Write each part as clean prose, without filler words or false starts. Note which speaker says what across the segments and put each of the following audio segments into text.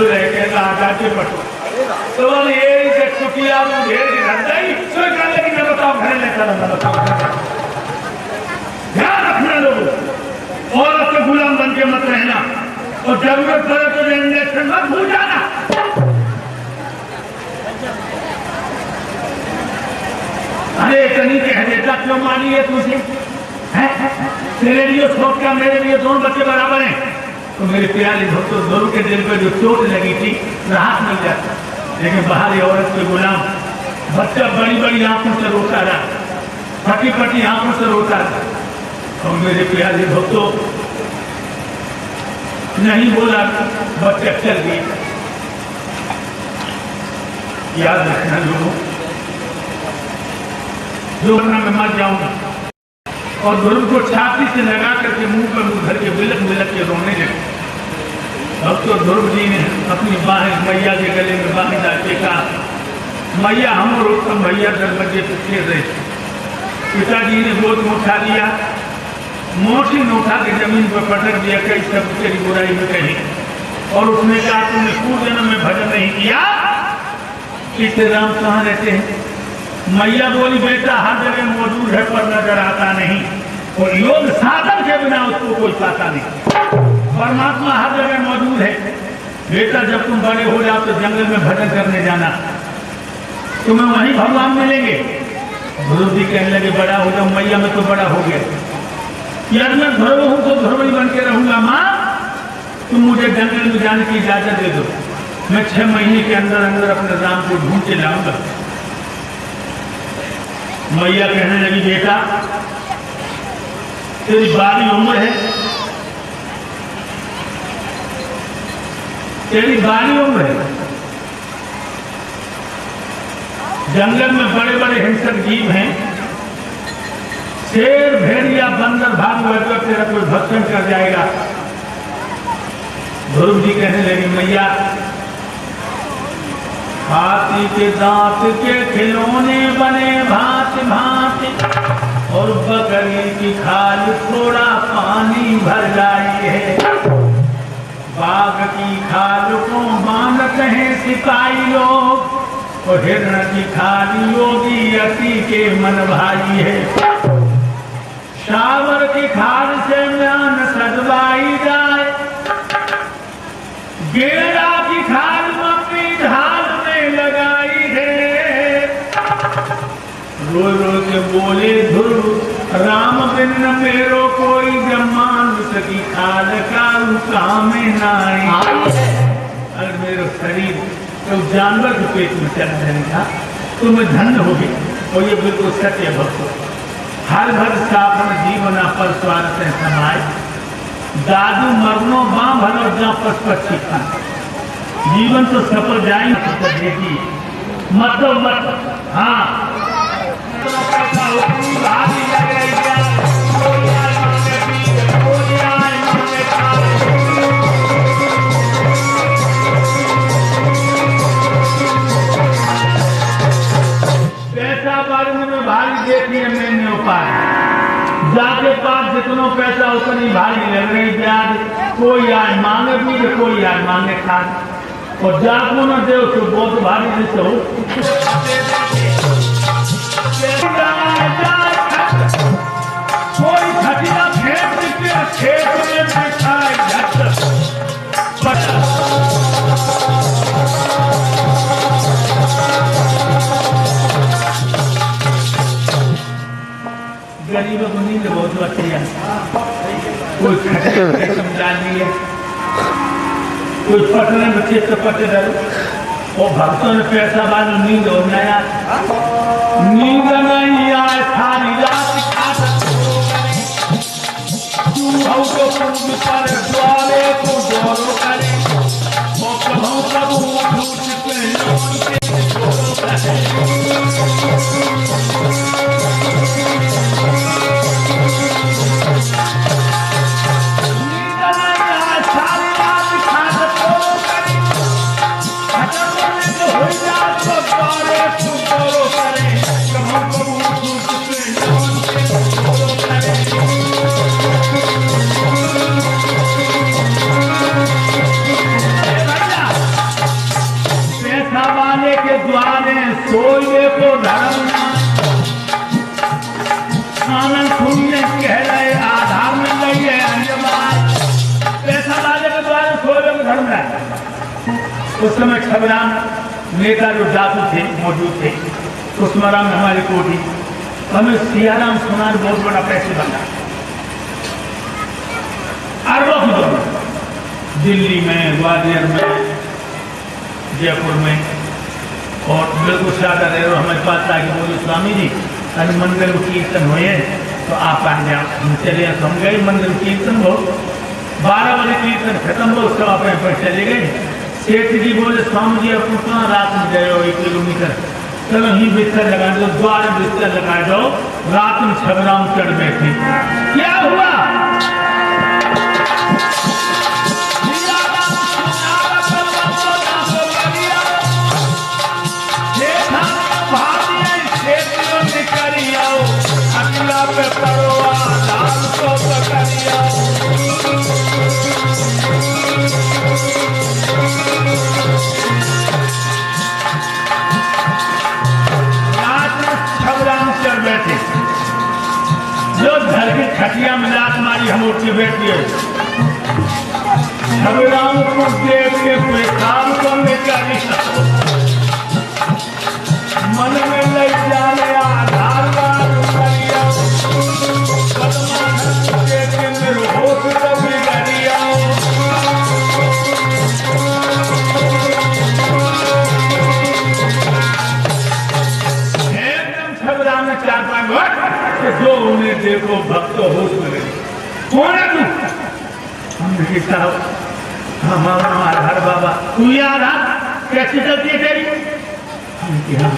Speaker 1: बोल रहे के आगे पटो तो ये से छुट्टियां ढेर दिन हटाई तो कहने की मैं बताओ घर ले चला मैं बताओ ध्यान रखना लोगों औरत के गुलाम बन के मत रहना और जरूरत पड़े तो इंजेक्शन मत भूल जाना। अरे इतनी कह देता क्यों मानी है तुझे तेरे लिए सोच का मेरे लिए दोनों बच्चे बराबर हैं तो मेरे प्यारे दोस्तों दोनों के दिल पे जो चोट लगी थी राहत मिल जाती लेकिन बाहरी औरत के गुलाम बच्चा बड़ी बड़ी आंखों से रोता रहा फटी फटी आंखों से रोता रहा और मेरे प्यारे दोस्तों नहीं बोला बच्चा चल गया। याद रखना लोगों जो मैं मर जाऊंगा और ध्रुव को छाती से लगा करके मुंह पर मुंह धर के बिलक बिलक के रोने लगे। अब तो ध्रुव जी ने अपनी बाहें मैया के गले में बांध डालके कहा मैया हम रोकम भैया दरवाजे पे खेल रहे थे पिताजी ने गोद में उठा लिया मोटी में उठा के जमीन पर पटक दिया कई सब तेरी बुराई में कही और उसने कहा तुमने पूरे जन्म में भजन नहीं किया इससे राम कहाँ रहते हैं। मैया बोली बेटा हर जगह मौजूद है पर नजर आता नहीं और योग साधन के बिना उसको कोई पाता नहीं। परमात्मा हर जगह मौजूद है बेटा जब तुम बड़े हो जाओ तो जंगल में भजन करने जाना तुम्हें वहीं भगवान मिलेंगे। ध्रुव जी कहने लगे बड़ा हो जाओ मैया में तो बड़ा हो गया यार मैं ध्रुव हूं तो ध्रुव ही बन के रहूंगा। माँ तुम मुझे जंगल में जाने की इजाजत दे दो मैं 6 महीने के अंदर अंदर अपने राम को ढूंढ के लाऊंगा। मैया कहने लगी बेटा तेरी बारी उम्र है तेरी बारी उम्र है जंगल में बड़े बड़े हिंसक जीव हैं शेर भेड़िया बंदर भालू अगर तेरा कोई भक्षण कर जाएगा। ध्रुव जी कहने लगी मैया हाथी के दांत के खिलौने बने भांति भांति और बकरी की खाल थोड़ा पानी भर लाई है बाघ की खाल को बांधते हैं सिपाही लोग और हिरण की खाल योगी अति के मन भाई है शावर की खाल से म्यान सजवाई जाए गेड़ा की खाल मम्मी ढाल में लगाई है। रो रो के बोले ध्रुव राम बिन मेरो कोई जमान सकी खाल का काम नाई। अगर मेरा शरीर तो जानवर के पेट में चला जाएगा तो मैं धन्य हो गया और ये बिल्कुल सत्य भक्तों हर घर सापन जीवन पर स्वार्थ समाय दादू मरनो बाँ भलो जहाँ पशुपक्षी खा जीवन तो सफल जाएंगे देखिए मत हाँ पैसा बारे में भारी देखिए मैंने उपाय जाके पास जितनो पैसा उतनी भारी लग रही ब्याज कोई आज मांगे भी कोई आज मांगे खाद और जाको न दे तो बहुत भारी देते हो कोई खटिया खेत में बैठा गरीबों को नींद बहुत अच्छी है कोई समझा नहीं है कोई पटने बच्चे तो पटे डरो और भक्तों ने पैसा वालों नींद और नया नींद नहीं आए सारी रात द्वारे को जोरो करे और कभू कभू उस समय छबराम नेता जो डाकू थे मौजूद थे, कुसमाराम में हमारी कोठी, हमें सियाराम सुनार बहुत बड़ा पैसे बना, अरबों की दौलत, दिल्ली में, ग्वालियर में, जयपुर में, और बिल्कुल सादा रहे। हमारे पास आके बोले स्वामी जी अरे मंदिर में कीर्तन हुए तो आप आ जाओ। हम चले, तो हम गए मंदिर में कीर्तन हो, 12 बजे कीर्तन खत्म हो, सब अपने पर चले गए। सेठ जी बोले स्वामी जी अब कितना रात में गए हो 1 किलोमीटर, चलो ही बिस्तर लगा दो, द्वार बिस्तर लगा दो। रात में छबराम चढ़ बैठे, क्या हुआ? पे पड़वा लाल को पकड़िया, रात में छबराम चढ़ बैठे, जो घर की खटिया में लात मारी हम उठ के बैठिए। छबराम को देख के पेशाब को निकाली, मन में ले जाने आधार कार्ड करिया, एकदम छबराम में 4-5 वर्ष जो उन्हें देखो भक्त होश में कौन है तू? हमने कहा हमारा आधार बाबा, तू याद आ कैसे चलती है तेरी? हमने कहा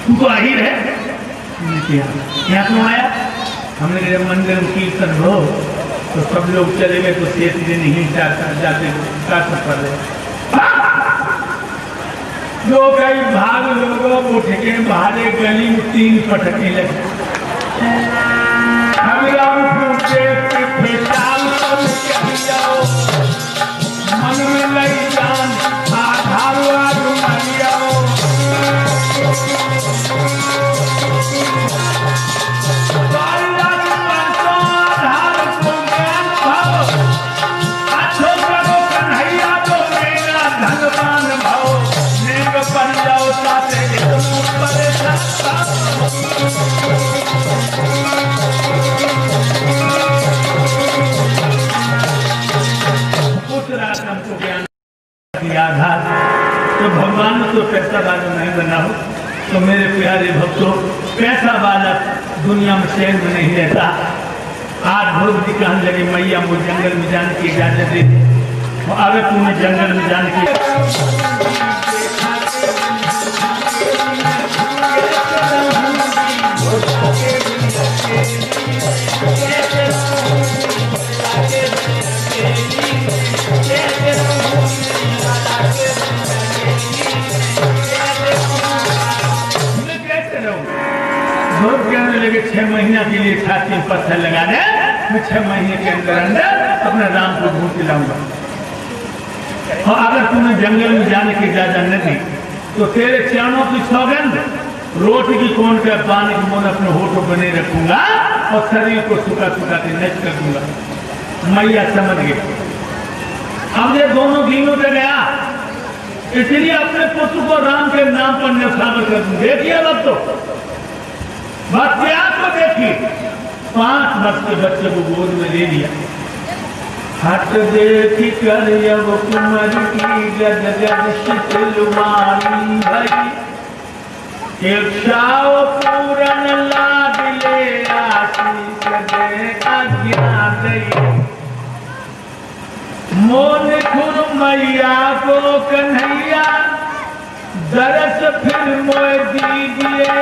Speaker 1: तू तो आहिर है। हमने कहा यहाँ क्यों आया? हमने जब मंदिर में कीर्तन हो तो सब लोग चले गए, तो सेठ जी नहीं जाते कर रहे, जो कई भाग लोगों को ठेके बाहर गली में 3 पटकने लगे। मन में लई जान आधार आधार। तो भगवान तो पैसा वाला नहीं बना हो, तो मेरे प्यारे भक्तों पैसा वाला दुनिया में शहर में नहीं रहता। आज भोग जी कहने लगे मैया मुझे जंगल में जाने की इजाजत दे, अगर तुम्हें जंगल में जाने की लोग कहने लगे 6 महीना के लिए छाती में पत्थर लगा दे, मैं 6 महीने के अंदर अंदर अपने राम को ढूंढ के लाऊंगा। और अगर तुम्हें जंगल में जाने की इजाजत न दी तो तेरे चरणों की सौगंध, रोटी की कोन का पानी की मोन अपने होठों पर नहीं रखूंगा और शरीर को सुखा सुखा के नष्ट कर दूंगा। मैया समझ गई। अब ये दोनों दिनों से गया, इसलिए अपने पुत्र को राम के नाम पर न्यौछावर कर दूं। देखिए अब तो भक्तिया को देखिए, 5 वर्ष के बच्चे को गोद में ले लिया। हट देखी कर कुमर की गद गद शीतलुमारी भई, इच्छाओ पूरन लाडले आशीष दे अज्ञान दई। मोन खुर मैया को कन्हैया दरस फिर मोए दीजिए,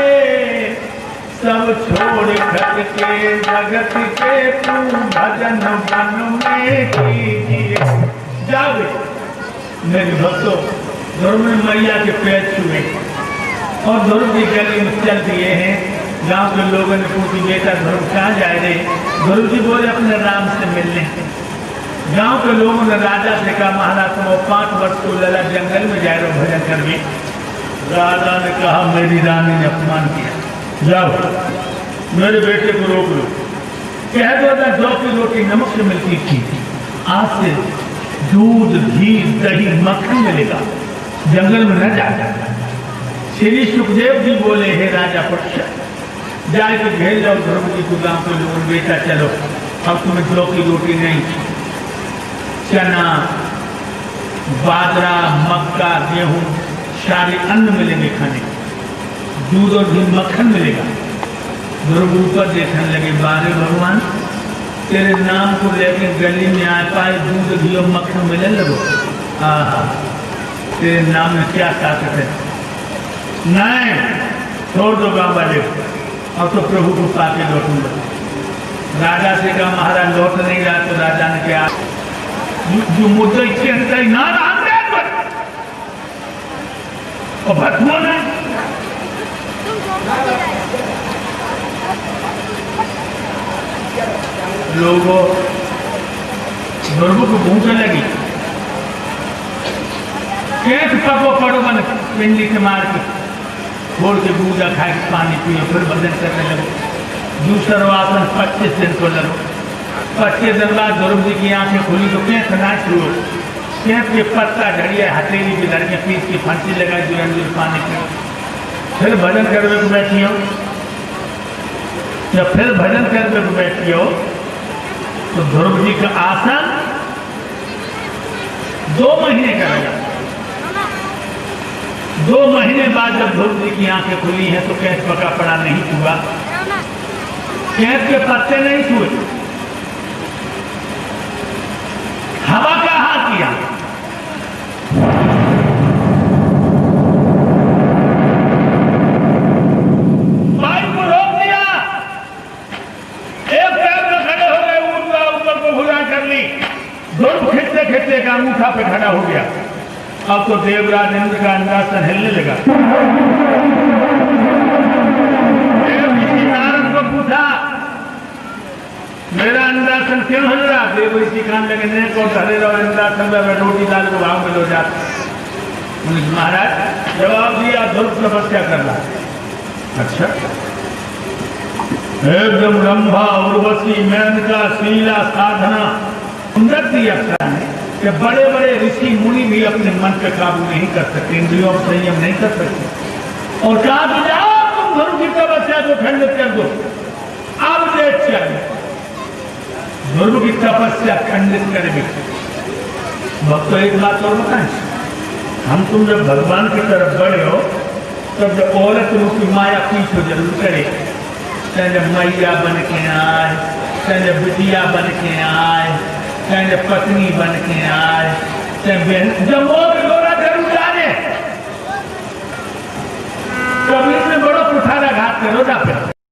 Speaker 1: सब छोड़ खट के जगत के तू भजन वन में कीजिए। जाओ मेरे भक्तों, ध्रुव में मैया के पैर छुए और ध्रुव जी गले में चल दिए हैं। गांव के लोगों ने पूछी बेटा ध्रुव कहाँ जाए रहे? ध्रुव जी बोले अपने राम से मिलने। गांव के लोगों ने राजा से कहा महाराज तुम 5 वर्ष को लला जंगल में जाए रहो भजन करके। राजा ने कहा मेरी रानी ने अपमान किया, जाओ मेरे बेटे को रोक लो। कह दो ना जौ की रोटी नमक से मिलती थी, आज से दूध घी दही मक्खन मिलेगा। जंगल में न जा। श्री सुखदेव जी बोले, हे राजा परीक्षित, जाए तो घेर जाओ द्रौपदी को गांव के लोगों ने, बेटा चलो अब तुम्हें जौ की रोटी नहीं, चना, बाजरा, मक्का, गेहूं सारे अन्न मिलेंगे खाने, दूध और घी मक्खन मिलेगा। ध्रुव ऊपर देखने लगे, बारे भगवान तेरे नाम को लेकर गली में आ पाए दूध घी और मक्खन मिलने लगो। आहा, तेरे नाम में क्या ताकत है। नहीं, छोड़ दो गाँव वाले, अब तो प्रभु को पाके लौटूंगा। राजा से कहा, महाराज लौट नहीं रहा, तो राजा ने क्या, जो मुद्दे के अंदर ना रहा और भटुआ नहीं। लोगों ध्रुव को भूख लगी, केट पको पड़ो मन पिंडी के मार के छोड़ के पूजा खा के पानी पियो, फिर भजन करने लगो। दूसरा आसन 25 दिन को लगो। 25 दिन बाद ध्रुव जी की आंखें खुली तो क्या खना शुरू, केट के पत्ता घड़िया हथेली भी लड़के पीस की फांसी लगा जो अंदर पानी पियो। फिर भजन करने को बैठी हो, जब फिर भजन करने को बैठी हो तो ध्रुव जी का आसन 2 महीने का लगा। 2 महीने बाद जब ध्रुव जी की आंखें खुली हैं तो कैंच पका पड़ा नहीं छुआ, कैंच के पत्ते नहीं छुए, हवा का हाथ किया। बाइक को रोक दिया, एक पैर में खड़े हो गए, ऊपर को घुरा कर ली, ध्रुव खिंचते खिंचते का अंगूठा पे खड़ा हो गया। अब तो देवराज इंद्र का अंडासन हिलने लगा। नारद को पूछा, मेरा अंडासन क्यों हिल रहा? देव ऋषि कहने लगे, नहीं को धरे रहो अंडासन में, रोटी दाल को भाव में लो जाते। महाराज जवाब दिया, ध्रुव तपस्या कर रहा। अच्छा, एकदम रंभा, उर्वशी, मेनका, शीला, साधना सुंदर दी अप्सरा ने कि बड़े बड़े ऋषि मुनि भी अपने मन पे काबू नहीं कर सकते, इंद्रियों पर संयम नहीं कर सकते। और कहा कि जाओ तुम ध्रुव की तपस्या को खंडित कर दो, अब देख चाहिए ध्रुव की तपस्या खंडित करेंगे। भक्तों एक बात और बताएं, हम तुम जब भगवान की तरफ बढ़े हो तब जब औरत रूपी माया पीछे जरूर करे, चाहे जब मैया बन के आए, चाहे जब बिटिया बन के आए, चाहे जब पत्नी बन के आए, चाहे बहन, जब वो गोरा जरूर जाने, कभी इसमें बड़ो कुठारा घात करो ना।